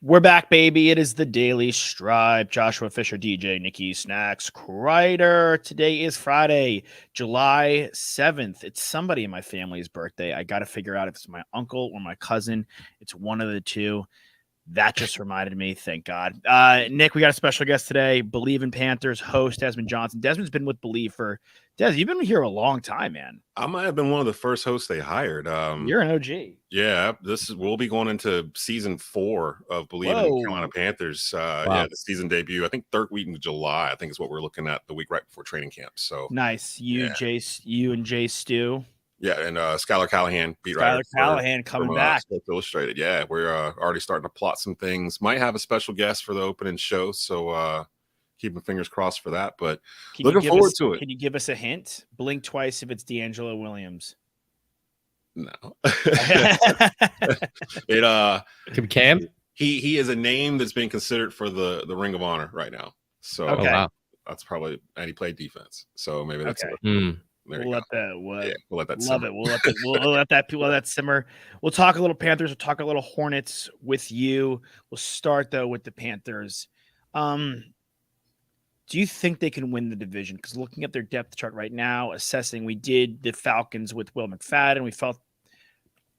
We're back, baby. It is the Daily Stripe. Joshua Fisher, DJ, Nikki Snacks, Kreider. Today is Friday, July 7th. It's somebody in my family's birthday. I got to figure out if it's my uncle or my cousin. It's one of the two. That just reminded me. Thank God. Nick, we got a special guest today. Believe in Panthers host Desmond Johnson. Desmond's been with Believe for Des. You've been here a long time, man. I might have been one of the first hosts they hired. You're an OG. Yeah, we'll be going into season 4 of Believe in Carolina Panthers. Wow. Yeah, the season debut. I think third week in July. I think is what we're looking at the week right before training camp. So nice. You and Jay Stu. Yeah, and Skylar Callahan, beat writer. Skylar Callahan coming back. Sports Illustrated. Yeah, we're already starting to plot some things. Might have a special guest for the opening show, so keeping fingers crossed for that. But looking forward to it. Can you give us a hint? Blink twice if it's D'Angelo Williams. No. It could be Cam. He is a name that's being considered for the Ring of Honor right now. So that's probably, and he played defense. So maybe that's it. We'll let that simmer. We'll let that simmer. We'll talk a little Panthers. We'll talk a little Hornets with you. We'll start though with the Panthers. Do you think they can win the division? Because looking at their depth chart right now, assessing, we did the Falcons with Will McFadden. We felt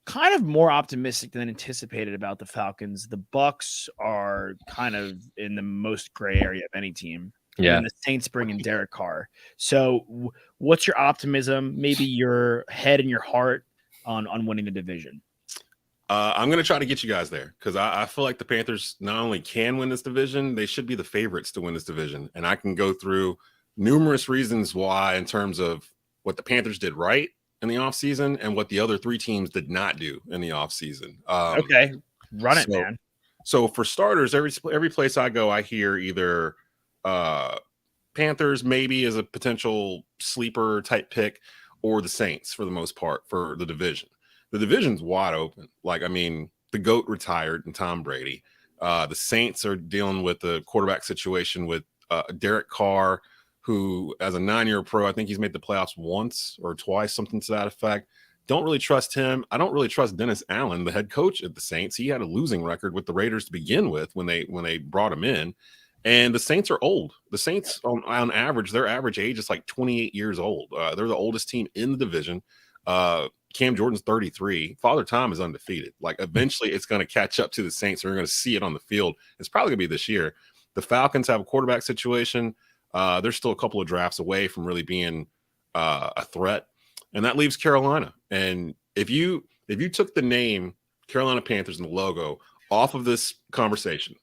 kind of more optimistic than anticipated about the Falcons. The Bucks are kind of in the most gray area of any team. Yeah. And the Saints bring in Derek Carr. So what's your optimism, maybe your head and your heart on winning the division? I'm going to try to get you guys there because I feel like the Panthers not only can win this division, they should be the favorites to win this division. And I can go through numerous reasons why in terms of what the Panthers did right in the offseason and what the other three teams did not do in the offseason. Okay, run it, man. So for starters, every place I go, I hear either Panthers maybe as a potential sleeper type pick or the Saints for the most part for the division. The division's wide open. Like, I mean, the GOAT retired and Tom Brady. The Saints are dealing with the quarterback situation with Derek Carr, who as a 9-year pro, I think he's made the playoffs once or twice, something to that effect. Don't really trust him. I don't really trust Dennis Allen, the head coach at the Saints. He had a losing record with the Raiders to begin with when they brought him in. And the Saints are old. The Saints, on average, their average age is like 28 years old. They're the oldest team in the division. Cam Jordan's 33. Father Time is undefeated. Like, eventually it's going to catch up to the Saints. We're going to see it on the field. It's probably going to be this year. The Falcons have a quarterback situation. They're still a couple of drafts away from really being a threat. And that leaves Carolina. And if you took the name Carolina Panthers and the logo off of this conversation,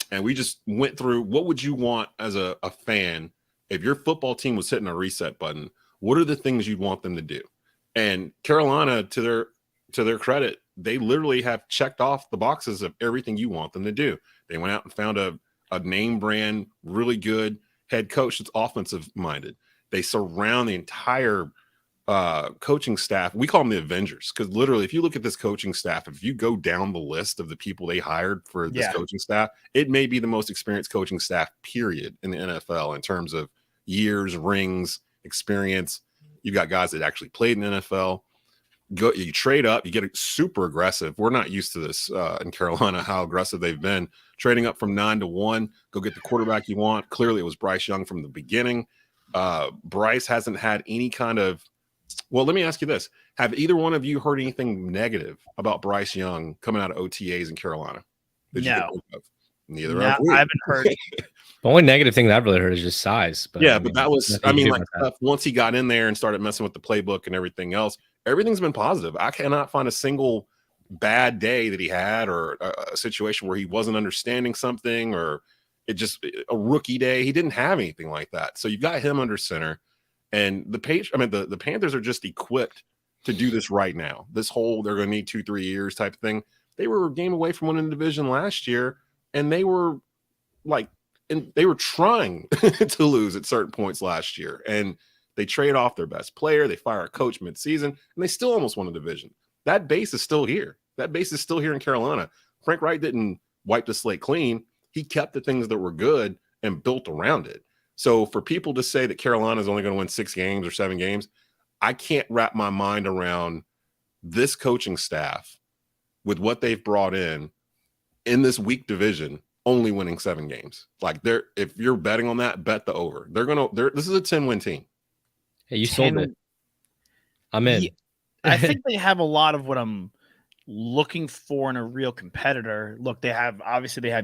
and we just went through what would you want as a fan if your football team was hitting a reset button, what are the things you'd want them to do? And Carolina, to their credit, they literally have checked off the boxes of everything you want them to do. They went out and found a name brand, really good head coach that's offensive minded. They surround the entire coaching staff. We call them the Avengers because literally, if you look at this coaching staff, if you go down the list of the people they hired for this coaching staff, it may be the most experienced coaching staff, period, in the NFL in terms of years, rings, experience. You've got guys that actually played in the NFL. You trade up, you get super aggressive. We're not used to this in Carolina, how aggressive they've been. Trading up from 9 to 1, go get the quarterback you want. Clearly, it was Bryce Young from the beginning. Bryce hasn't had any kind of well, let me ask you this. Have either one of you heard anything negative about Bryce Young coming out of OTAs in Carolina? No. Neither have we. I haven't heard. The only negative thing that I've really heard is just size. But but that was, once he got in there and started messing with the playbook and everything else, everything's been positive. I cannot find a single bad day that he had or a situation where he wasn't understanding something or it just a rookie day. He didn't have anything like that. So you've got him under center. And the Panthers are just equipped to do this right now. This whole they're going to need 2-3 years type of thing. They were a game away from winning the division last year, and they were trying to lose at certain points last year. And they trade off their best player. They fire a coach midseason, and they still almost won a division. That base is still here. That base is still here in Carolina. Frank Wright didn't wipe the slate clean. He kept the things that were good and built around it. So for people to say that Carolina is only going to win 6 games or 7 games, I can't wrap my mind around this coaching staff with what they've brought in in this weak division, only winning 7 games. Like if you're betting on that, bet the over. This is a 10-win team. Hey, you sold it. I'm in. Yeah, I think they have a lot of what I'm looking for in a real competitor. Look, they have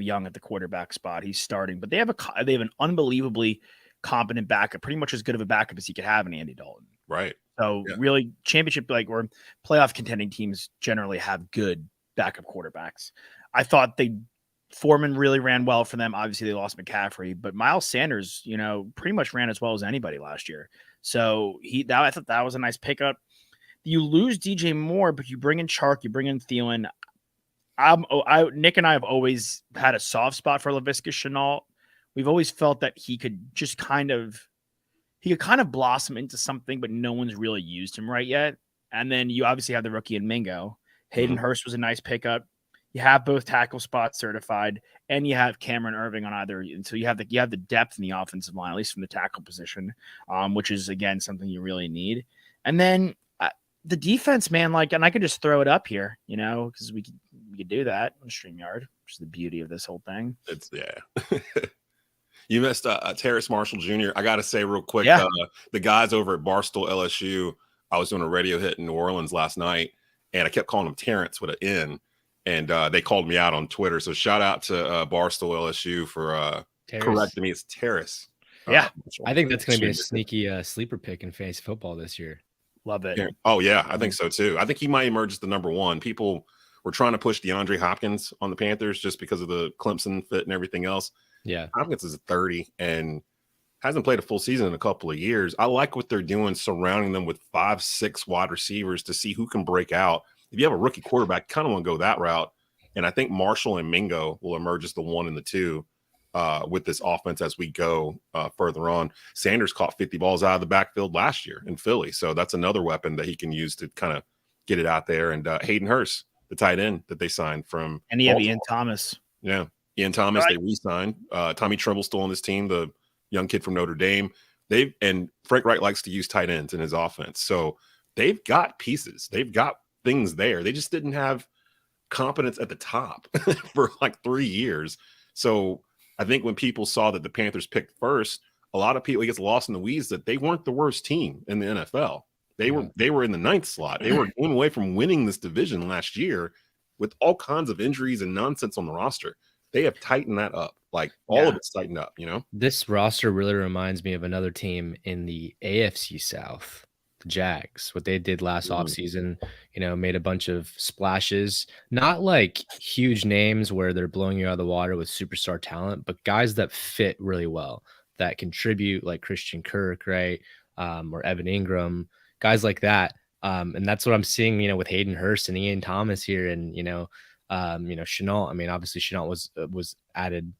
Young at the quarterback spot. He's starting, but they have an unbelievably competent backup, pretty much as good of a backup as you could have in Andy Dalton. Right. So really championship or playoff contending teams generally have good backup quarterbacks. I thought Foreman really ran well for them. Obviously they lost McCaffrey, but Miles Sanders, pretty much ran as well as anybody last year. So I thought that was a nice pickup. You lose DJ Moore, but you bring in Chark, you bring in Thielen. Nick and I have always had a soft spot for Laviska Shenault. We've always felt that he could kind of blossom into something, but no one's really used him right yet. And then you obviously have the rookie in Mingo. Hayden Hurst was a nice pickup. You have both tackle spots certified, and you have Cameron Irving on either. And so you have the depth in the offensive line, at least from the tackle position, which is again something you really need. And then the defense, man, and I could just throw it up here, because we could do that on StreamYard, which is the beauty of this whole thing. It's You missed Terrace Marshall Jr. I got to say real quick, the guys over at Barstool LSU, I was doing a radio hit in New Orleans last night, and I kept calling him Terrence with an N, and they called me out on Twitter. So shout out to Barstool LSU for correcting me. It's Terrace. Yeah. I think that's going to be a sneaky sleeper pick in fantasy football this year. Love it. Oh, yeah, I think so, too. I think he might emerge as the number one. People were trying to push DeAndre Hopkins on the Panthers just because of the Clemson fit and everything else. Yeah. Hopkins is 30 and hasn't played a full season in a couple of years. I like what they're doing, surrounding them with 5-6 wide receivers to see who can break out. If you have a rookie quarterback, kind of want to go that route. And I think Marshall and Mingo will emerge as the 1 and the 2 with this offense as we go further on. Sanders caught 50 balls out of the backfield last year in Philly. So that's another weapon that he can use to kind of get it out there. And Hayden Hurst, the tight end that they signed from. And you have Ian Thomas. Yeah. Ian Thomas, they re-signed. Tommy Trimble's still on this team, the young kid from Notre Dame. And Frank Wright likes to use tight ends in his offense. So they've got pieces. They've got things there. They just didn't have competence at the top for 3 years. So I think when people saw that the Panthers picked first, a lot of people, it gets lost in the weeds that they weren't the worst team in the NFL. They were in the 9th slot. They were going away from winning this division last year with all kinds of injuries and nonsense on the roster. They have tightened that up. All of it's tightened up, This roster really reminds me of another team in the AFC South, the Jags. What they did last offseason, made a bunch of splashes. Not huge names where they're blowing you out of the water with superstar talent, but guys that fit really well, that contribute, like Christian Kirk, right? Or Evan Ingram, guys like that. And that's what I'm seeing, with Hayden Hurst and Ian Thomas here, and Shenault. I mean, obviously Shenault was added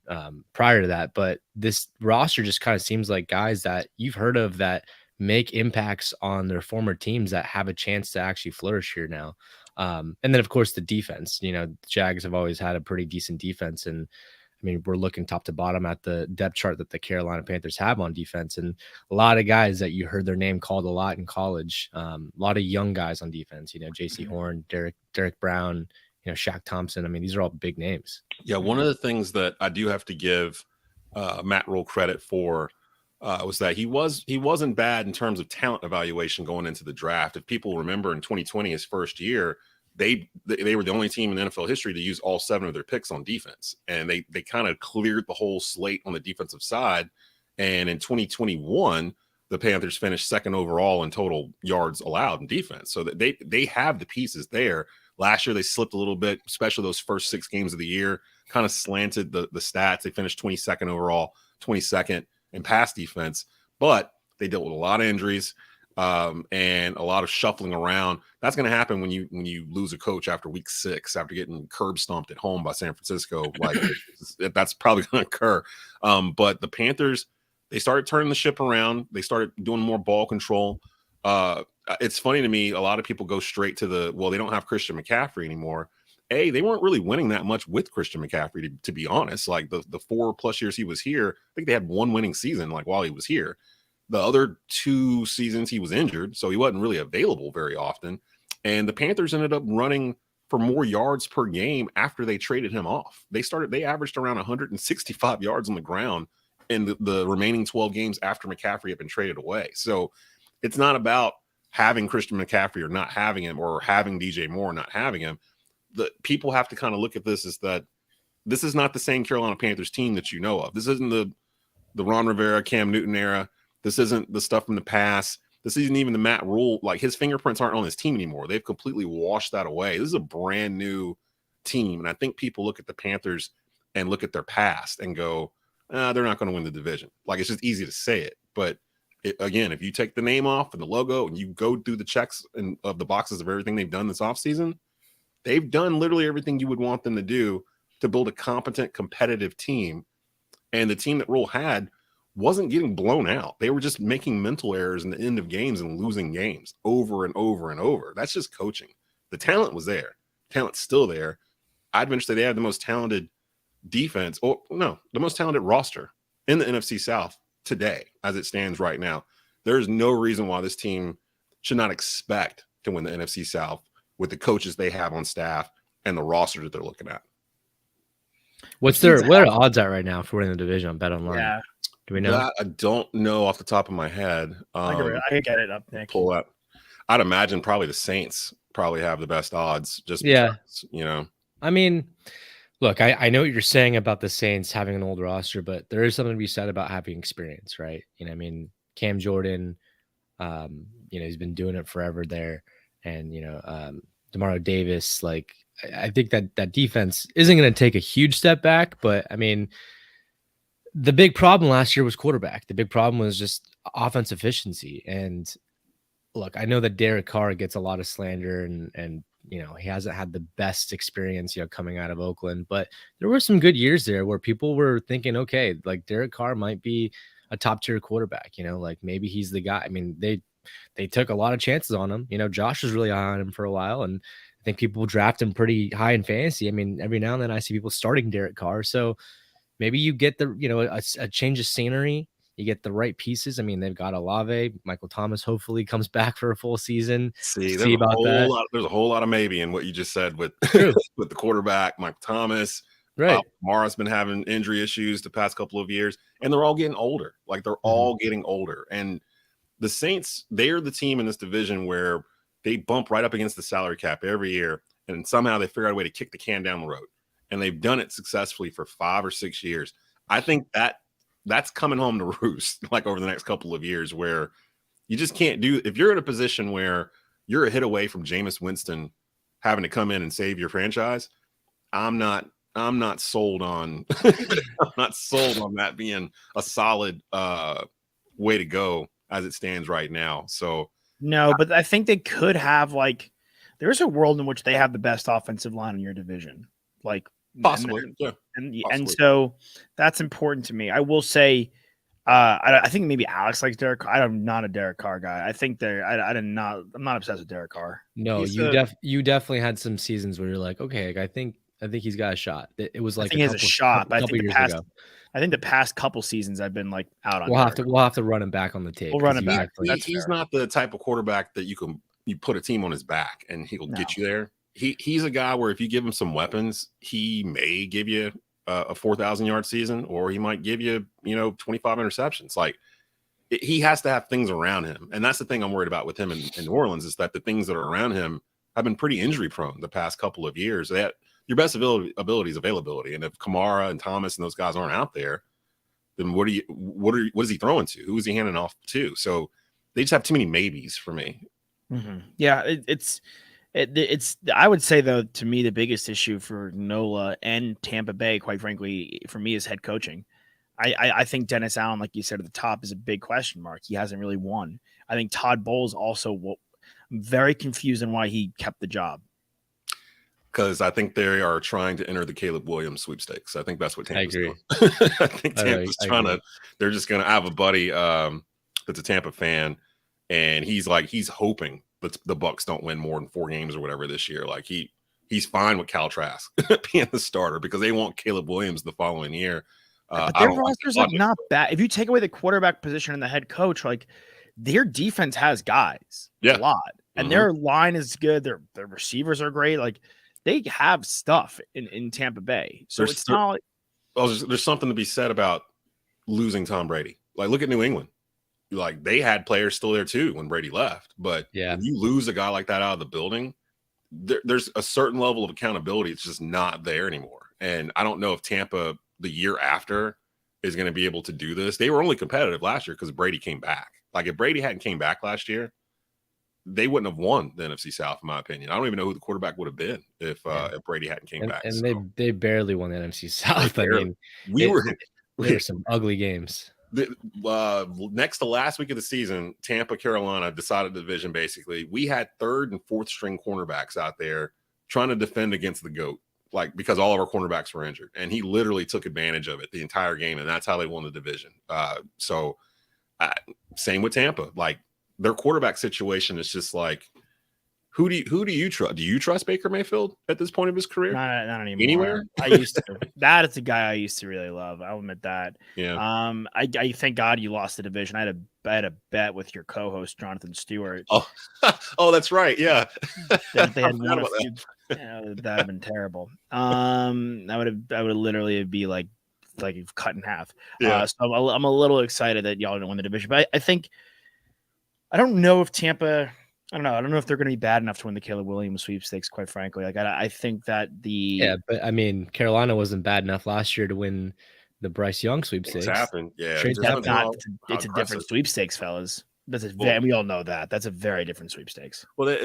prior to that, but this roster just kind of seems like guys that you've heard of that make impacts on their former teams that have a chance to actually flourish here now. And then of course the defense, the Jags have always had a pretty decent defense. And I mean, we're looking top to bottom at the depth chart that the Carolina Panthers have on defense, and a lot of guys that you heard their name called a lot in college. A lot of young guys on defense, J.C. Horn, Derek Brown, Shaq Thompson. I mean, these are all big names. Yeah. One of the things that I do have to give Matt Rule credit for was that he wasn't bad in terms of talent evaluation going into the draft. If people remember in 2020, his first year, they were the only team in NFL history to use all 7 of their picks on defense. And they kind of cleared the whole slate on the defensive side. And in 2021, the Panthers finished 2nd overall in total yards allowed in defense. So that they have the pieces there. Last year, they slipped a little bit, especially those first 6 games of the year, kind of slanted the stats. They finished 22nd overall, 22nd in pass defense, but they dealt with a lot of injuries and a lot of shuffling around. That's going to happen when you lose a coach after week 6, after getting curb stomped at home by San Francisco. That's probably going to occur. But the Panthers, they started turning the ship around. They started doing more ball control. It's funny to me, a lot of people go straight to they don't have Christian McCaffrey anymore. They weren't really winning that much with Christian McCaffrey, to be honest. Like the 4+ years he was here, I think they had 1 winning season while he was here. The other 2 seasons he was injured, so he wasn't really available very often. And the Panthers ended up running for more yards per game after they traded him off. They averaged around 165 yards on the ground in the remaining 12 games after McCaffrey had been traded away. So it's not about having Christian McCaffrey or not having him, or having DJ Moore or not having him. The people have to kind of look at this as that this is not the same Carolina Panthers team that you know of. This isn't the Ron Rivera, Cam Newton era. This isn't the stuff from the past. This isn't even the Matt Rule. Like, his fingerprints aren't on this team anymore. They've completely washed that away. This is a brand new team. And I think people look at the Panthers and look at their past and go, they're not going to win the division. Like, it's just easy to say it. But again, if you take the name off and the logo and you go through the checks of the boxes of everything they've done this offseason, they've done literally everything you would want them to do to build a competent, competitive team. And the team that Rule had wasn't getting blown out. They were just making mental errors in the end of games and losing games over and over and over. That's just coaching. The talent was there. Talent's still there. I'd venture that they have the most talented defense, or no, the most talented roster in the NFC South today, as it stands right now. There's no reason why this team should not expect to win the NFC South with the coaches they have on staff and the roster that they're looking at. What are the odds at right now for winning the division on Bet Online? Yeah. Do we know? That I don't know off the top of my head. I can get it up, Nick. Pull that. I'd imagine probably the Saints probably have the best odds. Just because, I mean, look, I know what you're saying about the Saints having an old roster, but there is something to be said about having experience, right? I mean, Cam Jordan, he's been doing it forever there, and Demario Davis. Like, I think that defense isn't going to take a huge step back, but I mean, the big problem last year was quarterback. The big problem was just offense efficiency. And look, I know that Derek Carr gets a lot of slander and he hasn't had the best experience, coming out of Oakland, but there were some good years there where people were thinking, okay, like Derek Carr might be a top tier quarterback, like maybe he's the guy. I mean, they took a lot of chances on him. Josh was really high on him for a while, and I think people draft him pretty high in fantasy. I mean, every now and then I see people starting Derek Carr. So maybe you get a change of scenery. You get the right pieces. I mean, they've got Olave. Michael Thomas hopefully comes back for a full season. There's a whole lot of maybe in what you just said with with the quarterback, Michael Thomas. Right. Mara's been having injury issues the past couple of years, and they're all getting older. Like, they're all getting older. And the Saints, they're the team in this division where they bump right up against the salary cap every year, and somehow they figure out a way to kick the can down the road. And they've done it successfully for 5 or 6 years. I think that's coming home to roost, like, over the next couple of years, where you just can't do. If you're in a position where you're a hit away from Jameis Winston having to come in and save your franchise, I'm not sold on. I'm not sold on that being a solid way to go as it stands right now. So no, but I think they could have, like, there's a world in which they have the best offensive line in your division, like. Possibly, and so that's important to me. I will say, I think maybe Alex likes Derek Carr. I'm not a Derek Carr guy. I think I'm not obsessed with Derek Carr. No, you definitely had some seasons where you're like, okay, I think he's got a shot. It was like he has a shot, but I think the past couple seasons I've been like out on. We'll have to run him back on the tape. We'll run him back. He's not the type of quarterback that you put a team on his back and he'll get you there. He's a guy where if you give him some weapons, he may give you a 4,000-yard season, or he might give you 25 interceptions. Like, he has to have things around him, and that's the thing I'm worried about with him in New Orleans, is that the things that are around him have been pretty injury prone the past couple of years. That your best ability is availability, and if Kamara and Thomas and those guys aren't out there, then what is he throwing to? Who is he handing off to? So they just have too many maybes for me. Mm-hmm. Yeah, it's. I would say, though, to me, the biggest issue for Nola and Tampa Bay, quite frankly, for me, is head coaching. I think Dennis Allen, like you said at the top, is a big question mark. He hasn't really won. I think Todd Bowles also. I'm very confused on why he kept the job. Because I think they are trying to enter the Caleb Williams sweepstakes. I think that's what Tampa's doing. I think Tampa's trying to. They're just going to have a buddy that's a Tampa fan, and he's hoping the Bucs don't win more than 4 games or whatever this year. Like, he's fine with Cal Trask being the starter because they want Caleb Williams the following year. But their roster's not bad. If you take away the quarterback position and the head coach, like, their defense has guys a lot, and their line is good. Their receivers are great. Like, they have stuff in Tampa Bay. So There's- it's not like, there's something to be said about losing Tom Brady. Like, look at New England. Like, they had players still there too when Brady left. But Yeah. when you lose a guy like that out of the building, there's a certain level of accountability. It's just not there anymore. And I don't know if Tampa the year after is going to be able to do this. They were only competitive last year because Brady came back. Like, if Brady hadn't came back last year, they wouldn't have won the NFC South, in my opinion. I don't even know who the quarterback would have been if Brady hadn't came back. And So, they barely won the NFC South. I mean, there were some ugly games. Next to last week of the season, Tampa, Carolina decided the division. Basically, we had third and fourth string cornerbacks out there trying to defend against the GOAT, like, because all of our cornerbacks were injured, and he literally took advantage of it the entire game, and that's how they won the division. Same with Tampa. Like, their quarterback situation is just like, who do you trust? Do you trust Baker Mayfield at this point of his career? not anymore. Anywhere? I used to. That is a guy I used to really love. I'll admit that. Yeah. I thank God you lost the division. I had a bet with your co-host Jonathan Stewart. Oh, that's right. Yeah. That they had won a few. That'd have been terrible. I would have literally be like cut in half. Yeah. So I'm a little excited that y'all didn't win the division, but I don't know if Tampa. I don't know if they're going to be bad enough to win the Caleb Williams sweepstakes. Quite frankly, like I think that but I mean, Carolina wasn't bad enough last year to win the Bryce Young sweepstakes. It's happened. Yeah. Trade it's a different sweepstakes, fellas. We all know that. That's a very different sweepstakes. Well,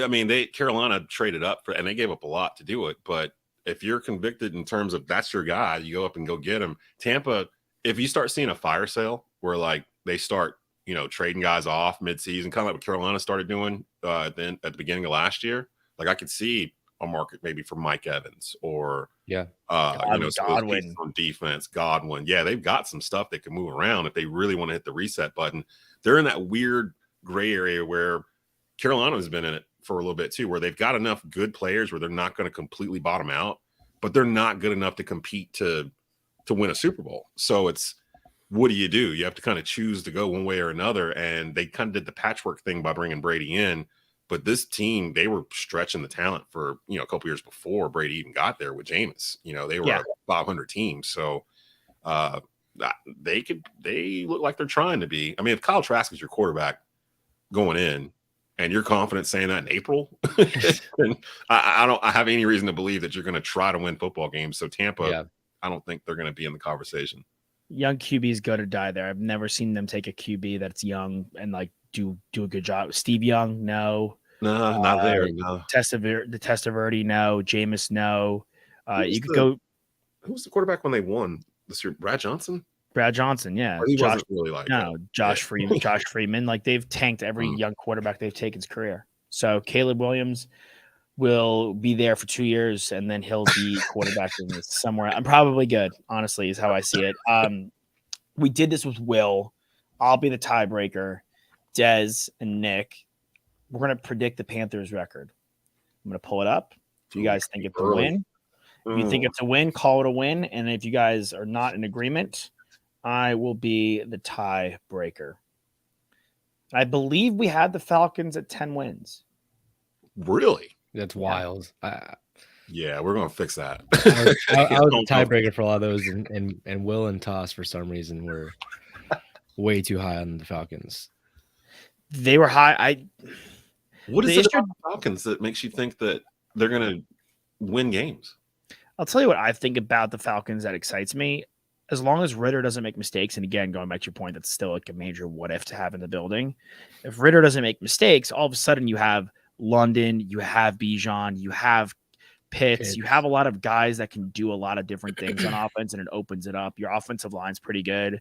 Carolina traded up and they gave up a lot to do it. But if you're convicted in terms of that's your guy, you go up and go get him. Tampa, if you start seeing a fire sale where like they start, trading guys off midseason, kind of like what Carolina started doing at the beginning of last year, like I could see a market maybe for Mike Evans or Godwin on defense, Godwin. Yeah, they've got some stuff they can move around if they really want to hit the reset button. They're in that weird gray area where Carolina has been in it for a little bit too, where they've got enough good players where they're not going to completely bottom out, but they're not good enough to compete to win a Super Bowl. So it's, what do? You have to kind of choose to go one way or another. And they kind of did the patchwork thing by bringing Brady in. But this team, they were stretching the talent for, a couple years before Brady even got there with Jameis. They were a 500 team. So they look like they're trying to be. I mean, if Kyle Trask is your quarterback going in and you're confident saying that in April, then I don't have any reason to believe that you're going to try to win football games. So Tampa, I don't think they're going to be in the conversation. Young QBs go to die there. I've never seen them take a QB that's young and like do a good job. Steve Young, no, not there. No. Testaverde, no. Jameis, no. You could go. Who was the quarterback when they won this year? Brad Johnson. Brad Johnson, yeah. He wasn't really like Josh Freeman. Josh Freeman. Like they've tanked every young quarterback they've taken his career. So Caleb Williams will be there for 2 years and then he'll be quarterbacking somewhere. I'm probably good, honestly, is how I see it. We did this with Will. I'll be the tiebreaker. Dez and Nick. We're going to predict the Panthers record. I'm going to pull it up. If you guys think it's a win, if you think it's a win, call it a win. And if you guys are not in agreement, I will be the tiebreaker. I believe we had the Falcons at 10 wins. Really? That's wild. Yeah, we're gonna fix that. I was a tiebreaker for a lot of those, and Will and Toss for some reason were way too high on the Falcons. They were high. What is it about the Falcons that makes you think that they're gonna win games? I'll tell you what I think about the Falcons that excites me. As long as Ritter doesn't make mistakes, and again, going back to your point, that's still like a major what if to have in the building. If Ritter doesn't make mistakes, all of a sudden you have London, you have Bijan, you have Pitts, you have a lot of guys that can do a lot of different things on offense, and it opens it up. Your offensive line's pretty good.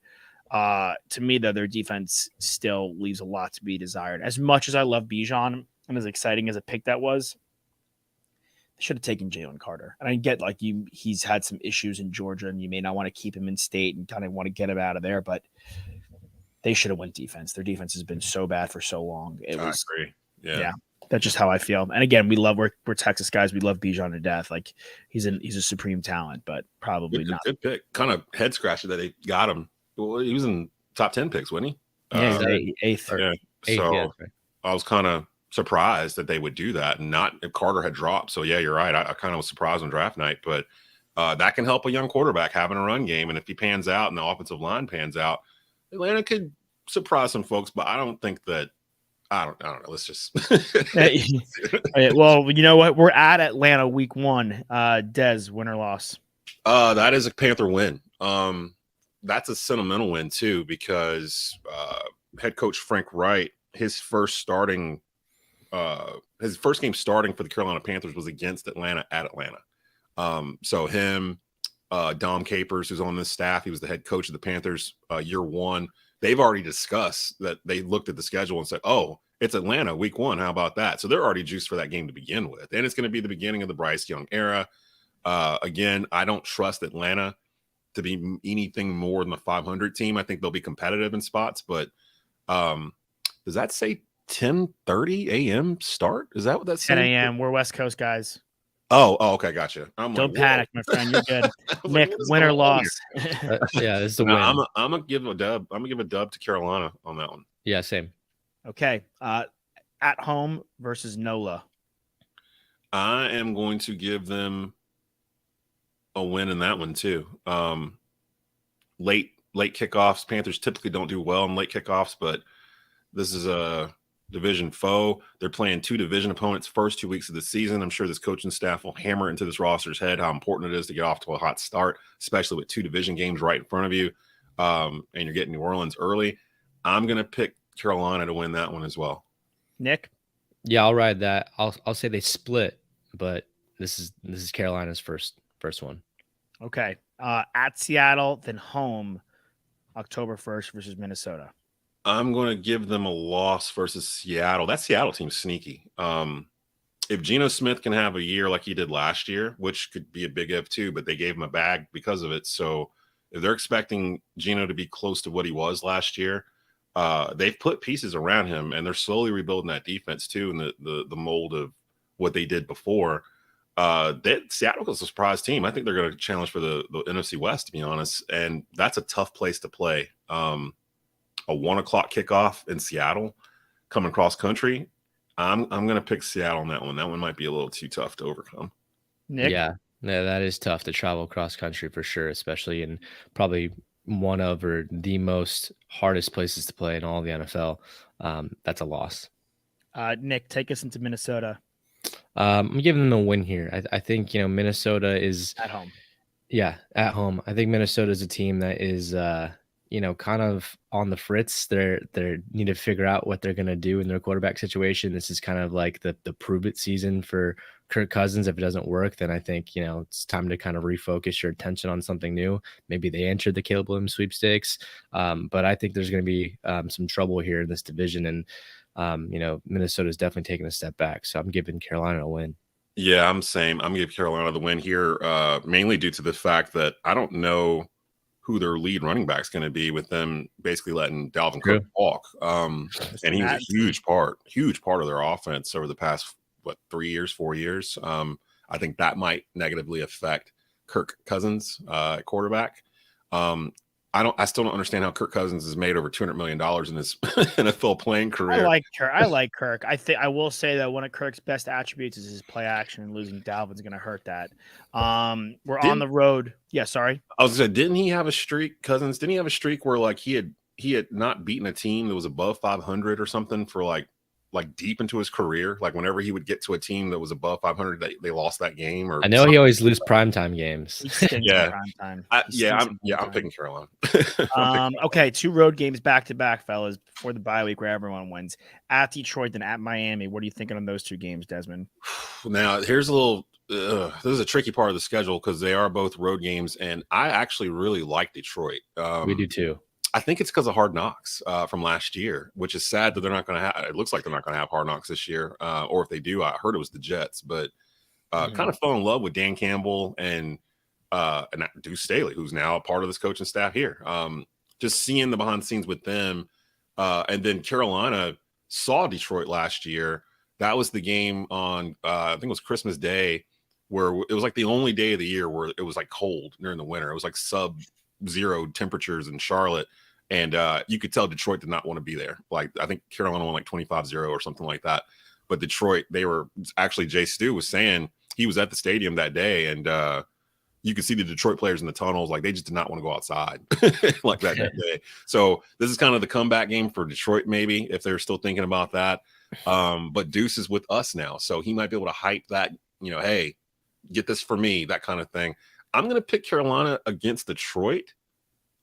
To me, though, their defense still leaves a lot to be desired. As much as I love Bijan and as exciting as a pick that was, they should have taken Jalen Carter. And I get like he's had some issues in Georgia, and you may not want to keep him in state and kind of want to get him out of there, but they should have went defense. Their defense has been so bad for so long. I agree. Yeah. That's just how I feel. And again, we're Texas guys. We love Bijan to death. Like he's a supreme talent, but probably not. Good pick. Kind of head scratcher that they got him. Well, he was in top 10 picks, wasn't he? Yeah, he's eighth. Yeah. So I was kind of surprised that they would do that, and not if Carter had dropped. So yeah, you're right. I kind of was surprised on draft night, but that can help a young quarterback having a run game. And if he pans out and the offensive line pans out, Atlanta could surprise some folks, but I don't think that. I don't know. Let's just. Well, you know what? We're at Atlanta week 1. Des, win or loss? That is a Panther win. That's a sentimental win too, because head coach Frank Wright, his first game starting for the Carolina Panthers was against Atlanta at Atlanta. So him, Dom Capers, who's on this staff, he was the head coach of the Panthers year 1. They've already discussed that. They looked at the schedule and said, oh, it's Atlanta week 1. How about that? So they're already juiced for that game to begin with. And it's going to be the beginning of the Bryce Young era. Again, I don't trust Atlanta to be anything more than a 500 team. I think they'll be competitive in spots, but does that say 10:30 a.m. start? Is that what that's 10 saying? a.m. We're West Coast guys. Oh, okay, gotcha. Don't panic, my friend. You're good. Like, Nick, win or loss? Yeah, it's the win. I'm gonna give a dub. I'm gonna give a dub to Carolina on that one. Yeah, same. Okay. At home versus NOLA. I am going to give them a win in that one too. Late kickoffs. Panthers typically don't do well in late kickoffs, but this is a division foe. They're playing 2 division opponents first 2 weeks of the season. I'm sure this coaching staff will hammer into this roster's head how important it is to get off to a hot start, especially with 2 division games right in front of you. And you're getting New Orleans early. I'm going to pick Carolina to win that one as well. Nick? Yeah, I'll ride that. I'll say they split, but this is Carolina's first one. Okay. At Seattle, then home, October 1st versus Minnesota. I'm going to give them a loss versus Seattle. That Seattle team's sneaky. If Geno Smith can have a year like he did last year, which could be a big if too, but they gave him a bag because of it. So if they're expecting Geno to be close to what he was last year, they've put pieces around him, and they're slowly rebuilding that defense too, in the mold of what they did before. Seattle is a surprise team. I think they're going to challenge for the NFC West, to be honest, and that's a tough place to play. A 1 o'clock kickoff in Seattle, coming cross country. I'm going to pick Seattle on that one. That one might be a little too tough to overcome. Nick? Yeah, that is tough to travel cross country for sure, especially in probably one of or the most hardest places to play in all of the NFL. That's a loss. Nick, take us into Minnesota. I'm giving them a win here. I think Minnesota is At home. Yeah, at home. I think Minnesota is a team that is kind of on the fritz. They need to figure out what they're going to do in their quarterback situation. This is kind of like the prove it season for Kirk Cousins. If it doesn't work, then I think it's time to kind of refocus your attention on something new. Maybe they entered the Caleb Williams sweepstakes, but I think there's going to be some trouble here in this division, and Minnesota is definitely taking a step back. So I'm giving Carolina a win. Yeah, I'm same. I'm going to give Carolina the win here, mainly due to the fact that I don't know who their lead running back is going to be, with them basically letting Dalvin Cook walk. And he was a huge part of their offense over the past, 4 years. I think that might negatively affect Kirk Cousins at quarterback. I still don't understand how Kirk Cousins has made over $200 million in his NFL playing career. I like Kirk. I will say that one of Kirk's best attributes is his play action, and losing Dalvin's going to hurt that. We're on the road. Yeah, sorry. I was going to say, didn't he have a streak, Cousins? Didn't he have a streak where like he had not beaten a team that was above 500 or something for like deep into his career? Like whenever he would get to a team that was above 500, they lost that game. Or I know he always loses primetime games. Yeah, I'm I'm picking Carolina. Okay, 2 road games back to back, fellas, before the bye week where everyone wins. At Detroit, then at Miami. What are you thinking on those 2 games, Desmond? Now here's a little. This is a tricky part of the schedule because they are both road games, and I actually really like Detroit. We do too. I think it's because of Hard Knocks from last year, which is sad that they're not going to have. It looks like they're not going to have Hard Knocks this year, or if they do, I heard it was the Jets. But kind of fell in love with Dan Campbell and Deuce Staley, who's now a part of this coaching staff here. Just seeing the behind the scenes with them, and then Carolina saw Detroit last year. That was the game on I think it was Christmas Day, where it was like the only day of the year where it was like cold during the winter. It was like sub-zero temperatures in Charlotte. And you could tell Detroit did not want to be there. Like, I think Carolina won like 25-0 or something like that. But Detroit, they were actually, Jay Stu was saying he was at the stadium that day, and you could see the Detroit players in the tunnels, like they just did not want to go outside like that day. So this is kind of the comeback game for Detroit, maybe if they're still thinking about that. But Deuce is with us now, so he might be able to hype that, hey, get this for me, that kind of thing. I'm going to pick Carolina against Detroit.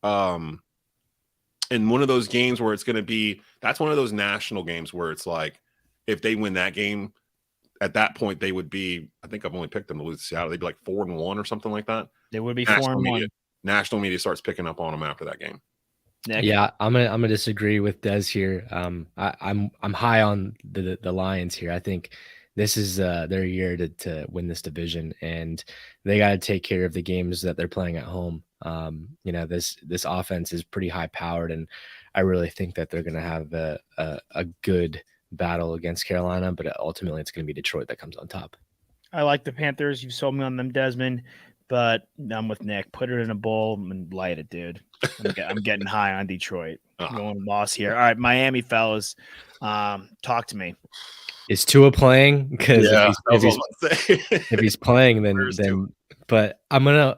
In one of those games where it's going to be, that's one of those national games where it's like, if they win that game, at that point they would be, I think I've only picked them to lose to Seattle. They'd be like 4-1 or something like that. They would be 4-1. National media starts picking up on them after that game. Nick? Yeah, I'm gonna disagree with Des here. I'm high on the Lions here. I think this is their year to win this division, and they got to take care of the games that they're playing at home. This offense is pretty high powered, and I really think that they're gonna have a good battle against Carolina, but ultimately it's gonna be Detroit that comes on top. I like the Panthers. You've sold me on them, Desmond, but I'm with Nick. Put it in a bowl and light it, dude. I'm getting high on Detroit. I'm going loss here. All right, Miami fellas, talk to me. Is Tua playing? Because if he's playing, then. But I'm gonna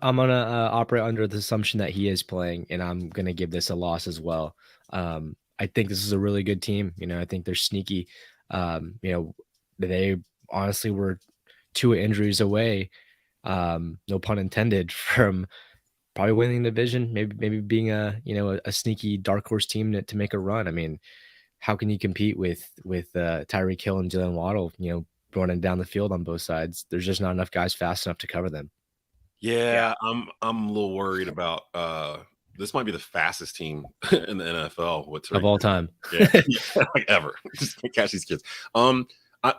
operate under the assumption that he is playing, and I'm gonna give this a loss as well. I think this is a really good team. I think they're sneaky. They honestly were 2 injuries away, no pun intended, from probably winning the division, maybe being a sneaky dark horse team to make a run. I mean, how can you compete with Tyreek Hill and Jalen Waddle, running down the field on both sides? There's just not enough guys fast enough to cover them. Yeah. I'm a little worried about this might be the fastest team in the NFL of all time. Yeah, like ever. Just can't catch these kids.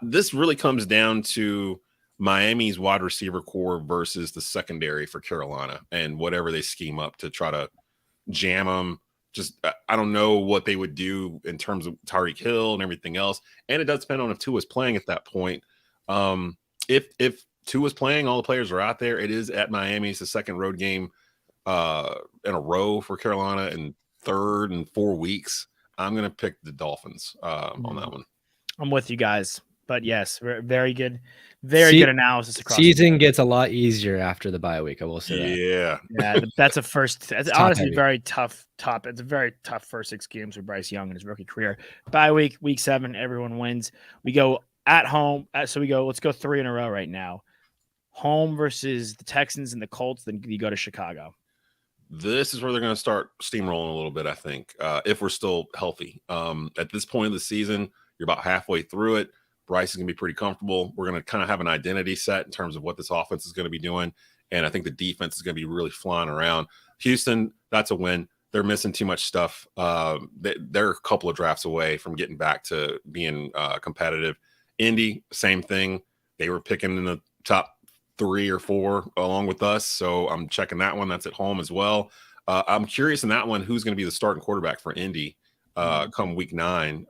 This really comes down to Miami's wide receiver core versus the secondary for Carolina, and whatever they scheme up to try to jam them. Just I don't know what they would do in terms of Tyreek Hill and everything else, and it does depend on if Tua's playing at that point. If Tua's playing, all the players are out there. It is at Miami. It's the second road game in a row for Carolina in 3rd and 4 weeks. I'm going to pick the Dolphins on that one. I'm with you guys, but yes, very good. Good analysis. Season gets a lot easier after the bye week. I will say that. Yeah. That's a first. It's honestly very tough. It's a very tough first 6 games for Bryce Young in his rookie career. Bye week 7, everyone wins. We go at home. So let's go 3 in a row right now. Home versus the Texans and the Colts. Then you go to Chicago. This is where they're going to start steamrolling a little bit, I think, if we're still healthy. At this point of the season, you're about halfway through it. Bryce is going to be pretty comfortable. We're going to kind of have an identity set in terms of what this offense is going to be doing. And I think the defense is going to be really flying around. Houston, that's a win. They're missing too much stuff. They're a couple of drafts away from getting back to being competitive. Indy, same thing. They were picking in the top 3 or 4 along with us. So I'm checking that one. That's at home as well. I'm curious in that one, who's going to be the starting quarterback for Indy come week 9.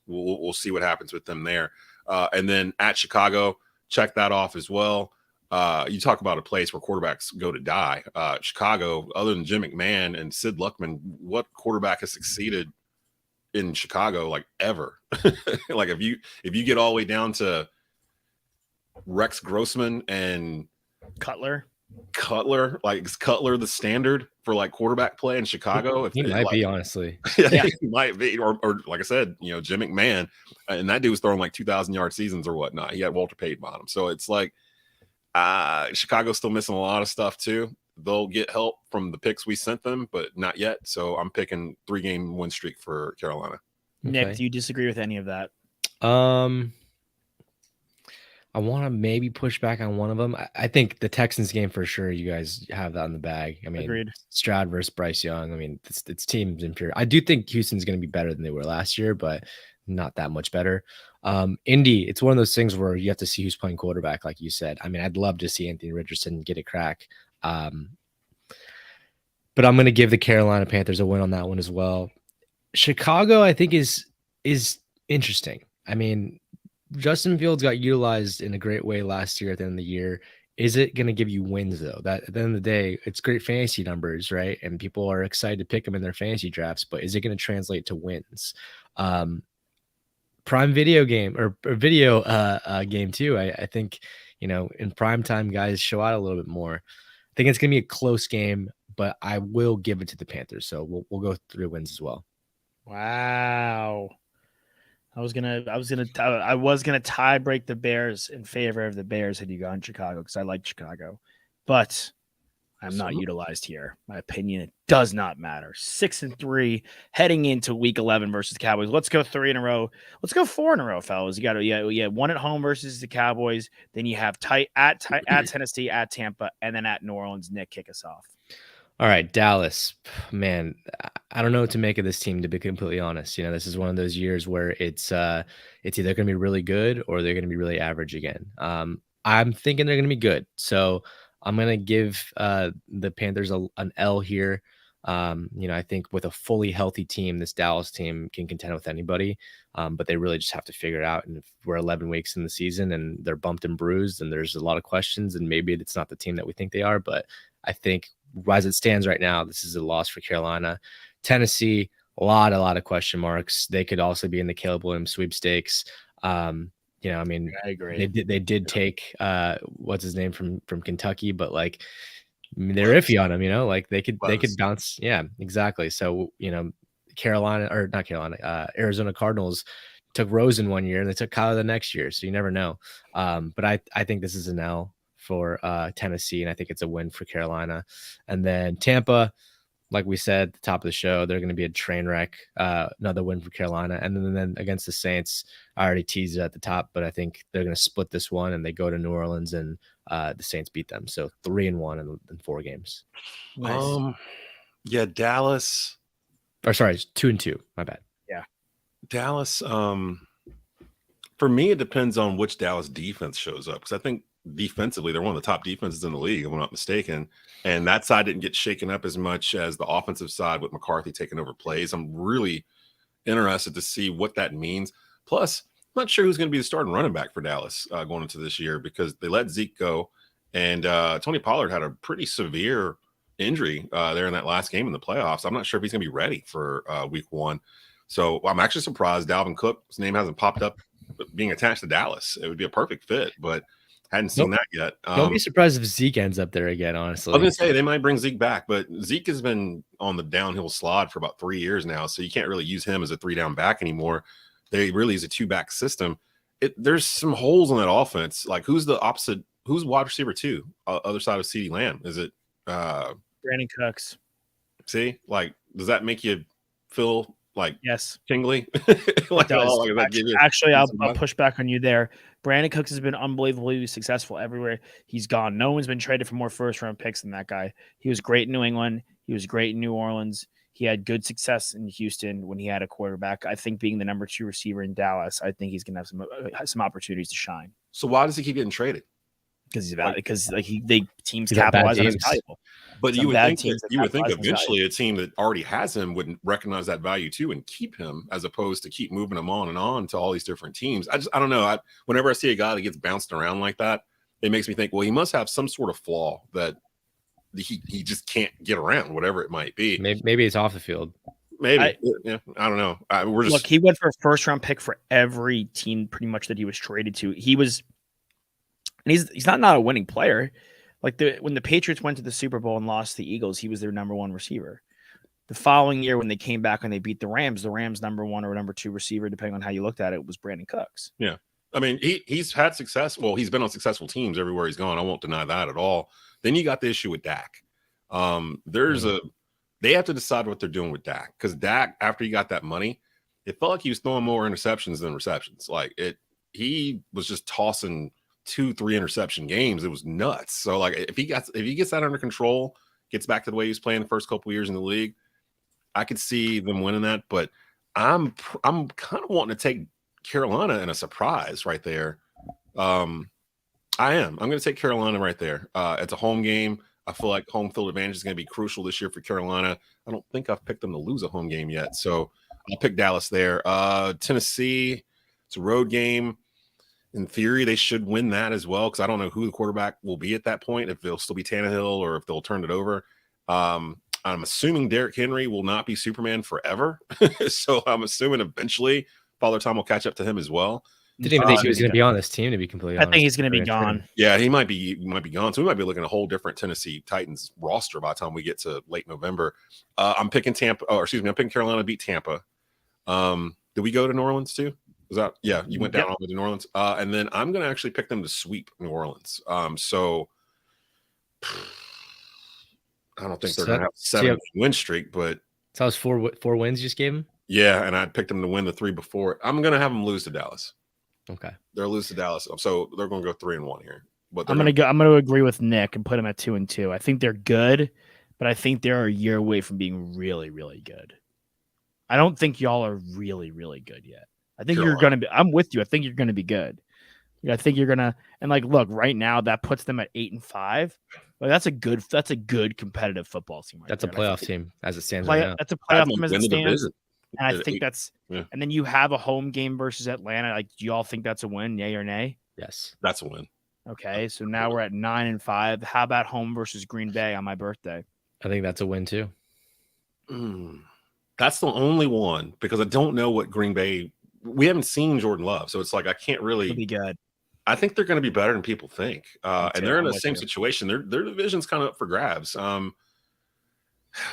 We'll see what happens with them there. And then at Chicago, check that off as well. You talk about a place where quarterbacks go to die. Chicago, other than Jim McMahon and Sid Luckman, what quarterback has succeeded in Chicago like ever? Like if you get all the way down to Rex Grossman and Cutler, like is Cutler the standard for like quarterback play in Chicago? He might be, honestly. Yeah, he might be, or like I said, Jim McMahon, and that dude was throwing like 2,000-yard seasons or whatnot. He had Walter Payton on him, so it's like Chicago's still missing a lot of stuff too. They'll get help from the picks we sent them, but not yet. So I'm picking 3-game win streak for Carolina. Nick, do you disagree with any of that? I want to maybe push back on one of them. I think the Texans game for sure. You guys have that in the bag. I mean, agreed. Stroud versus Bryce Young. I mean, it's teams inferior. I do think Houston's going to be better than they were last year, but not that much better. Indy, it's one of those things where you have to see who's playing quarterback, like you said. I mean, I'd love to see Anthony Richardson get a crack. But I'm going to give the Carolina Panthers a win on that one as well. Chicago, I think, is interesting. I mean, Justin Fields got utilized in a great way last year at the end of the year. Is it going to give you wins, though? That at the end of the day, it's great fantasy numbers, right? And people are excited to pick them in their fantasy drafts, but is it going to translate to wins? prime video game or video game too. I think, in prime time, guys show out a little bit more. I think it's gonna be a close game, but I will give it to the Panthers. So we'll go 3 wins as well. Wow. I was gonna tie break the Bears in favor of the Bears had you gone Chicago because I like Chicago, but I'm not utilized here. My opinion, it does not matter. 6-3 heading into week 11 versus Cowboys. Let's go 3 in a row. Let's go 4 in a row, fellas. You got to one at home versus the Cowboys. Then you have at Tennessee, at Tampa, and then at New Orleans. Nick, kick us off. All right, Dallas, man, I don't know what to make of this team, to be completely honest. This is one of those years where it's either going to be really good or they're going to be really average again. I'm thinking they're going to be good. So I'm going to give the Panthers an L here. I think with a fully healthy team, this Dallas team can contend with anybody, but they really just have to figure it out. And if we're 11 weeks in the season and they're bumped and bruised and there's a lot of questions, and maybe it's not the team that we think they are, but I think as it stands right now, this is a loss for Carolina. Tennessee, a lot of question marks. They could also be in the Caleb Williams sweepstakes. I agree. They did take what's his name from Kentucky, but they're iffy on him. They could bounce. Yeah, exactly. So Arizona Cardinals took Rosen one year and they took Kyler the next year, so you never know. But I think this is an L for Tennessee, and I think it's a win for Carolina. And then Tampa, like we said at the top of the show, they're going to be a train wreck. Another win for Carolina. And then against the Saints, I already teased it at the top, but I think they're going to split this one and they go to New Orleans and the Saints beat them. So 3-1 in 4 games. Nice. Yeah, Dallas. Or sorry, 2-2. My bad. Yeah. Dallas. For me, it depends on which Dallas defense shows up, because I think defensively they're one of the top defenses in the league, if I'm not mistaken. And that side didn't get shaken up as much as the offensive side with McCarthy taking over plays. I'm really interested to see what that means. Plus, I'm not sure who's going to be the starting running back for Dallas going into this year, because they let Zeke go, and Tony Pollard had a pretty severe injury there in that last game in the playoffs. I'm not sure if he's going to be ready for week 1. So I'm actually surprised Dalvin Cook's name hasn't popped up being attached to Dallas. It would be a perfect fit, but hadn't seen that yet. Don't be surprised if Zeke ends up there again, honestly. I was going to say they might bring Zeke back, but Zeke has been on the downhill slide for about 3 years now, so you can't really use him as a 3-down back anymore. They really is a 2-back system. There's some holes in that offense. Like, who's wide receiver 2, other side of CeeDee Lamb? Is it Brandon Cooks? See, does that make you feel yes, tingly? Actually, I'll push back on you there. Brandon Cooks has been unbelievably successful everywhere he's gone. No one's been traded for more first-round picks than that guy. He was great in New England. He was great in New Orleans. He had good success in Houston when he had a quarterback. I think being the number 2 receiver in Dallas, I think he's going to have some opportunities to shine. So why does he keep getting traded? Because teams capitalize on his valuable. But you would think eventually a team that already has him would recognize that value too and keep him, as opposed to keep moving him on and on to all these different teams. I don't know. Whenever I see a guy that gets bounced around like that, it makes me think, well, he must have some sort of flaw that he just can't get around, whatever it might be. Maybe it's off the field. Maybe. I don't know. Look, he went for a first-round pick for every team pretty much that he was traded to. He's not a winning player. When the Patriots went to the Super Bowl and lost the Eagles, he was their number 1 receiver. The following year, when they came back and they beat the Rams number 1 or number 2 receiver, depending on how you looked at it, was Brandon Cooks. Yeah. I mean, he's had success. Well, he's been on successful teams everywhere he's gone. I won't deny that at all. Then you got the issue with Dak. They have to decide what they're doing with Dak, because Dak, after he got that money, it felt like he was throwing more interceptions than receptions. He was just tossing 2-3 interception games. It was nuts. So if he gets that under control, gets back to the way he was playing the first couple of years in the league, I could see them winning that. But I'm kind of wanting to take Carolina in a surprise right there. I am. I'm going to take Carolina right there. It's a home game. I feel like home field advantage is going to be crucial this year for Carolina. I don't think I've picked them to lose a home game yet, so I'll pick Dallas there. Tennessee, it's a road game. In theory, they should win that as well, because I don't know who the quarterback will be at that point, if they'll still be Tannehill or if they'll turn it over. I'm assuming Derrick Henry will not be Superman forever. So I'm assuming eventually Father Time will catch up to him as well. Didn't even think he was going to be on this team, to be completely honest. I think he's going to be gone. Yeah, he might be gone. So we might be looking at a whole different Tennessee Titans roster by the time we get to late November. I'm picking Tampa. I'm picking Carolina to beat Tampa. Did we go to New Orleans too? Was that you went down all the way to New Orleans? And then I'm going to actually pick them to sweep New Orleans. So I don't think they're going to have a 7-game win streak, but so that was four wins you just gave them. Yeah, and I picked them to win the 3 before. I'm going to have them lose to Dallas. Okay, they'll lose to Dallas, so they're going to go 3-1 here. But I'm going to agree with Nick and put them at 2-2. I think they're good, but I think they're a year away from being really, really good. I don't think y'all are really, really good yet. I think you're going to be. I'm with you. I think you're going to be good. I think you're going to. And look, right now that puts them at 8-5. That's a good competitive football team. That's a playoff team as it stands right now. That's a playoff team as it stands. And I think that's. Yeah. And then you have a home game versus Atlanta. Do y'all think that's a win? Yay or nay? Yes, that's a win. Okay, so now we're at 9-5. How about home versus Green Bay on my birthday? I think that's a win too. That's the only one because I don't know what Green Bay. We haven't seen Jordan Love, so it's I can't really. It'll be good. I think they're going to be better than people think, and they're in the same situation. Their division's kind of up for grabs.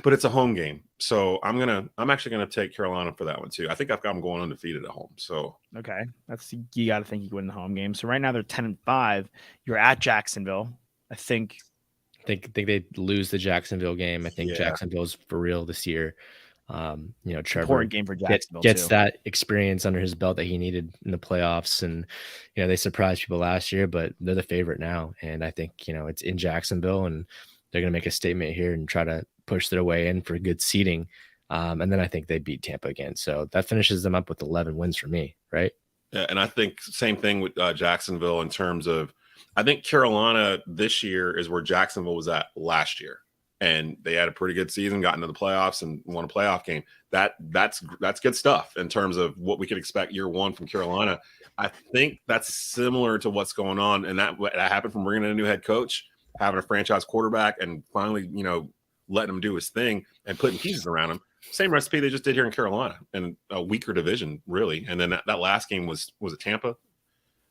But it's a home game, so I'm actually gonna take Carolina for that one too. I think I've got them going undefeated at home. So okay, you got to think you win the home game. So right now they're 10-5. You're at Jacksonville. I think they lose the Jacksonville game. I think Jacksonville's for real this year. Trevor important game for Jacksonville gets that experience under his belt that he needed in the playoffs, and they surprised people last year, but they're the favorite now. And I think it's in Jacksonville, and they're gonna make a statement here and try to push their way in for good seeding. And then I think they beat Tampa again. So that finishes them up with 11 wins for me, right? Yeah, and I think same thing with Jacksonville in terms of I think Carolina this year is where Jacksonville was at last year. And they had a pretty good season, got into the playoffs and won a playoff game. That's good stuff in terms of what we could expect year one from Carolina. I think that's similar to what's going on. And that happened from bringing in a new head coach, having a franchise quarterback, and finally, letting him do his thing and putting pieces around him. Same recipe they just did here in Carolina in a weaker division, really. And then that last game was it Tampa?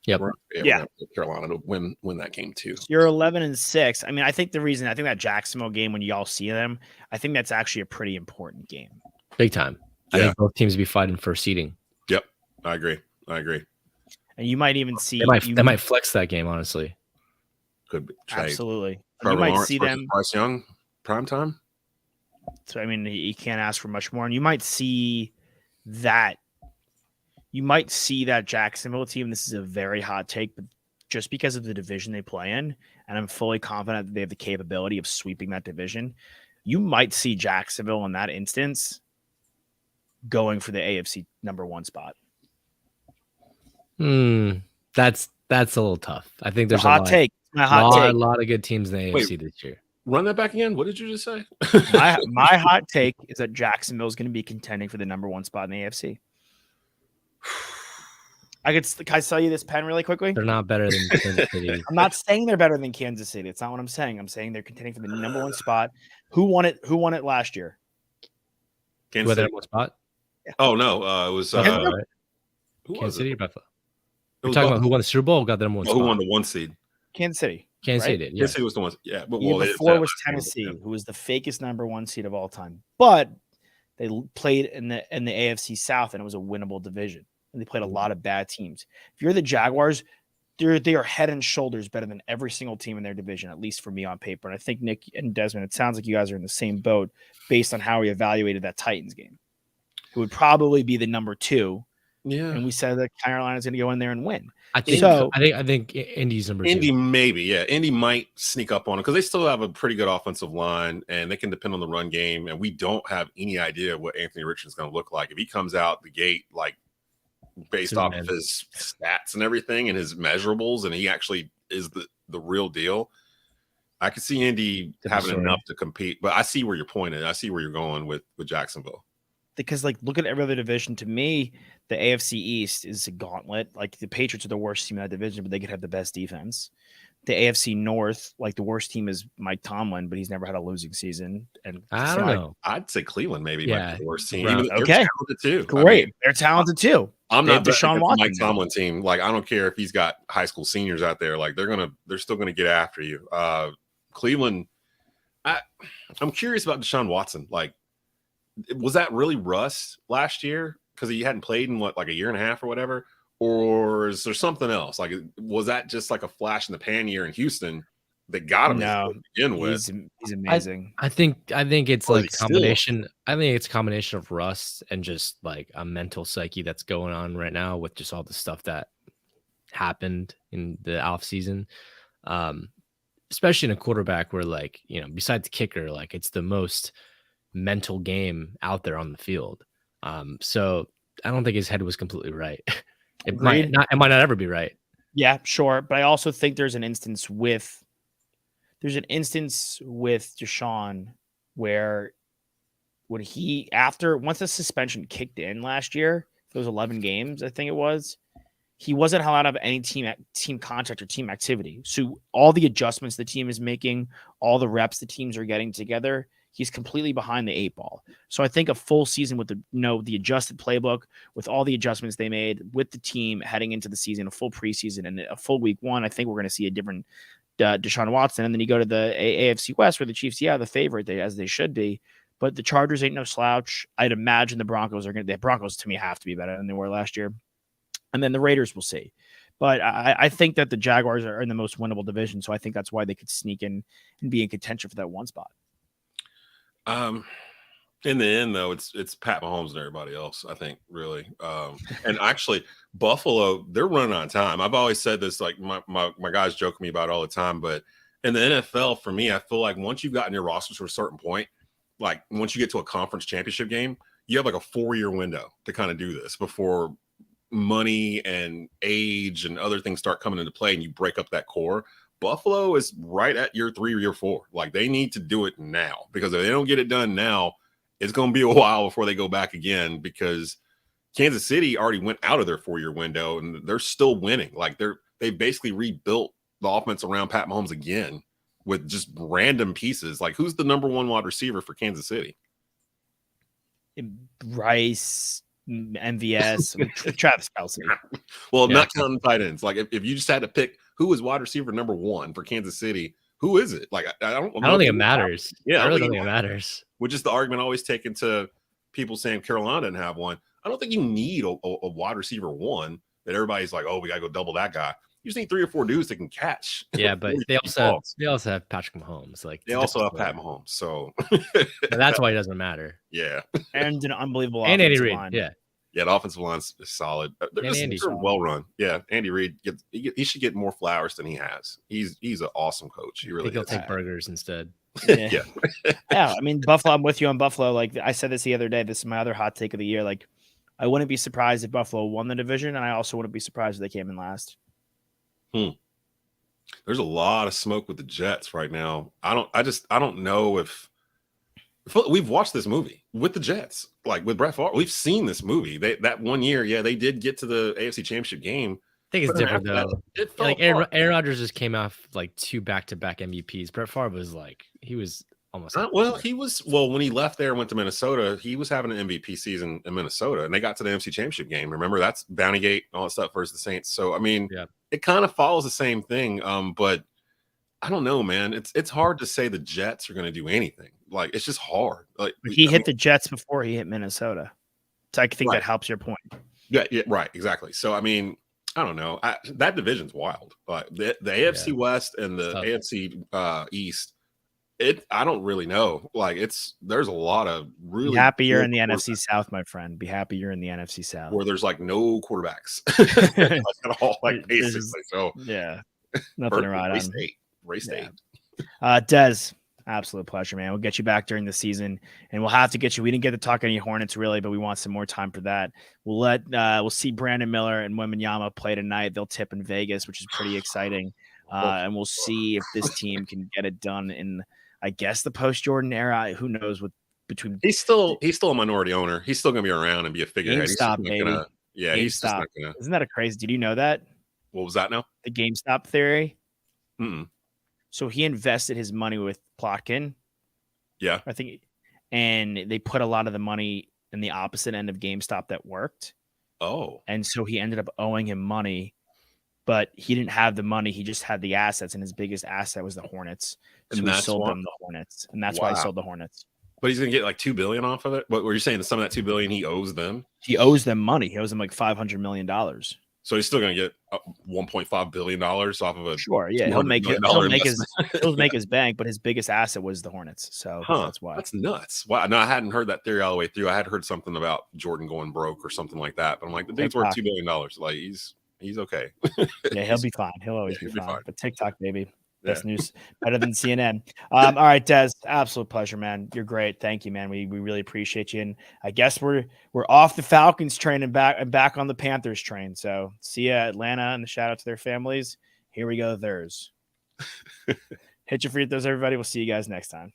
Yep. Yeah. Carolina to win that game too. You're 11-6. I mean, I think that Jacksonville game, when y'all see them, I think that's actually a pretty important game. Big time. I think both teams will be fighting for seeding. Yep. I agree. And you might even see they might flex that game, honestly. Could be. Absolutely. You might Lawrence see them. Bryce Young prime time. So I mean, you can't ask for much more. And you might see that. You might see that Jacksonville team. This is a very hot take, but just because of the division they play in, and I'm fully confident that they have the capability of sweeping that division, you might see Jacksonville in that instance going for the AFC #1 spot. That's a little tough. I think there's a hot take. A lot of good teams in the AFC this year. Run that back again. What did you just say? my hot take is that Jacksonville is going to be contending for the #1 spot in the AFC. Can I sell you this pen really quickly? They're not better than Kansas City. I'm not saying they're better than Kansas City. It's not what I'm saying. I'm saying they're contending for the #1 spot. Who won it last year? Kansas City. What spot? Yeah. Oh no, it was Kansas City or Buffalo. We're talking about who won the Super Bowl, got the #1 spot. Who won the 1 seed? Kansas City. Kansas City did. Yeah. Kansas City was the one. Yeah, but before was Tennessee, who was the fakest #1 seed of all time. But they played in the AFC South, and it was a winnable division. And they played a lot of bad teams. If you're the Jaguars, they are head and shoulders better than every single team in their division, at least for me on paper. And I think Nick and Desmond, it sounds like you guys are in the same boat based on how we evaluated that Titans game. It would probably be the #2. Yeah. And we said that Carolina's going to go in there and win. I think Indy's #2. Indy maybe, yeah. Indy might sneak up on it because they still have a pretty good offensive line and they can depend on the run game. And we don't have any idea what Anthony Richardson's going to look like. If he comes out the gate based off of his stats and everything and his measurables, and he actually is the real deal, I could see Indy having enough to compete. But I see where you're pointing. I see where you're going with Jacksonville. Because look at every other division. To me, the AFC East is a gauntlet. The Patriots are the worst team in that division, but they could have the best defense. the AFC North, like the worst team is Mike Tomlin, but he's never had a losing season. And I don't know. I'd say Cleveland maybe might be the worst team. Brown. Even they're Okay. talented too. Great. I mean, they're talented too. I'm They not have Deshaun betting Watson Mike Tomlin team. Like, I don't care if he's got high school seniors out there. Like, they're still gonna get after you. Cleveland. I'm curious about Deshaun Watson. Like, was that really rust last year because he hadn't played in like a year and a half or whatever? Or is there something else? Like, was that just like a flash in the pan year in Houston that got him to begin with? He's amazing. I think it's Or like is he combination. I think it's a combination of rust and just like a mental psyche that's going on right now with just all the stuff that happened in the off season. Especially in a quarterback where, like, you know, besides the kicker, like, it's the most mental game out there on the field. So I don't think his head was completely right. It might not ever be right. Yeah, sure. But I also think there's an instance with Deshaun where once the suspension kicked in last year, those 11 games, I think it was, he wasn't allowed of any team contact or team activity. So all the adjustments the team is making, all the reps the teams are getting together, he's completely behind the 8 ball. So I think a full season with the adjusted playbook, with all the adjustments they made with the team heading into the season, a full preseason and a full week 1, I think we're going to see a different Deshaun Watson. And then you go to the AFC West where the Chiefs, the favorite, as they should be. But the Chargers ain't no slouch. I'd imagine the Broncos to me have to be better than they were last year. And then the Raiders, we'll see. But I think that the Jaguars are in the most winnable division. So I think that's why they could sneak in and be in contention for that 1 spot. In the end, though, it's Pat Mahomes and everybody else, I think, really. And actually, Buffalo, they're running on time. I've always said this, like my guys joke with me about it all the time. But in the NFL, for me, I feel like once you've gotten your roster to a certain point, like once you get to a conference championship game, you have like a 4-year window to kind of do this before money and age and other things start coming into play and you break up that core. Buffalo is right at year 3 or year 4. Like, they need to do it now, because if they don't get it done now, it's going to be a while before they go back again, because Kansas City already went out of their 4-year window and they're still winning. Like, they basically rebuilt the offense around Pat Mahomes again with just random pieces. Like, who's the number 1 wide receiver for Kansas City? Rice, MVS, Travis Kelce. Well, not counting tight ends. Like, if you just had to pick who is wide receiver number 1 for Kansas City, who is it? Like, I don't think it matters. Yeah, I really don't think it matters. Which is the argument always taken to people saying Carolina didn't have one. I don't think you need a wide receiver 1 that everybody's like, oh, we got to go double that guy. You just need 3 or 4 dudes that can catch. Yeah, but they also have Patrick Mahomes. Like, they also have Pat Mahomes. So that's why it doesn't matter. Yeah. And an unbelievable and Andy Reid. line. Yeah. Yeah, the offensive line's solid. They're well run. Yeah, Andy Reid, he should get more flowers than he has. He's an awesome coach. He really he'll take burgers instead. Yeah. Yeah. I mean, Buffalo, I'm with you on Buffalo. Like, I said this the other day. This is my other hot take of the year. Like, I wouldn't be surprised if Buffalo won the division, and I also wouldn't be surprised if they came in last. There's a lot of smoke with the Jets right now. I don't know if we've watched this movie with the Jets, like with Brett Favre. We've seen this movie. That 1 year, they did get to the AFC Championship game. I think it's different though. Like Aaron Rodgers just came off like 2 back-to-back MVPs. Brett Favre was like, he was almost when he left there and went to Minnesota, he was having an MVP season in Minnesota, and they got to the NFC Championship game. Remember, that's Bountygate, all that stuff versus the Saints. So I mean, it kind of follows the same thing. But I don't know, man. It's hard to say the Jets are going to do anything. Like, it's just hard. Like, he hit the Jets before he hit Minnesota. So I think that helps your point. Yeah, right, exactly. So I mean, I don't know. That division's wild. Like the AFC West and the AFC East. I don't really know. Like, there's a lot of really. Be happy you're in the NFC South, my friend. Be happy you're in the NFC South, where there's like no quarterbacks at all. Like, basically, so yeah, nothing to ride on. Ray State. Des, absolute pleasure, man. We'll get you back during the season, and we'll have to get you. We didn't get to talk any Hornets really, but we want some more time for that. We'll see Brandon Miller and Wembanyama play tonight. They'll tip in Vegas, which is pretty exciting. And we'll see if this team can get it done in, I guess, the post-Jordan era. Who knows what between. He's still a minority owner. He's still gonna be around and be a figurehead. GameStop, baby. He's just not gonna. Isn't that a crazy? Did you know that? What was that now? The GameStop theory. Mm-mm. So he invested his money with Plotkin, Yeah. I think, and they put a lot of the money in the opposite end of GameStop that worked. Oh. And so he ended up owing him money, but he didn't have the money. He just had the assets, and his biggest asset was the Hornets. So And he that's sold why? them the Hornets, and that's why he Wow. sold the Hornets. But he's gonna get like $2 billion off of it. What were you saying? That some of that $2 billion he owes them? He owes them money. He owes them like $500 million. So he's still gonna get $1.5 billion off of a Sure, yeah, $200 million he'll make his bank, but his biggest asset was the Hornets. So that's why. That's nuts. Wow. No, I hadn't heard that theory all the way through. I had heard something about Jordan going broke or something like that. But I'm like, the dude's worth $2 billion. Like he's okay. Yeah, he'll be fine. He'll always be fine. But TikTok, baby. Best Yeah. news, better than CNN. All right, Des, absolute pleasure, man. You're great. Thank you, man. We really appreciate you. And I guess we're off the Falcons train and back on the Panthers train. So see ya, Atlanta, and the shout out to their families. Here we go, theirs. Hit your free throws, everybody. We'll see you guys next time.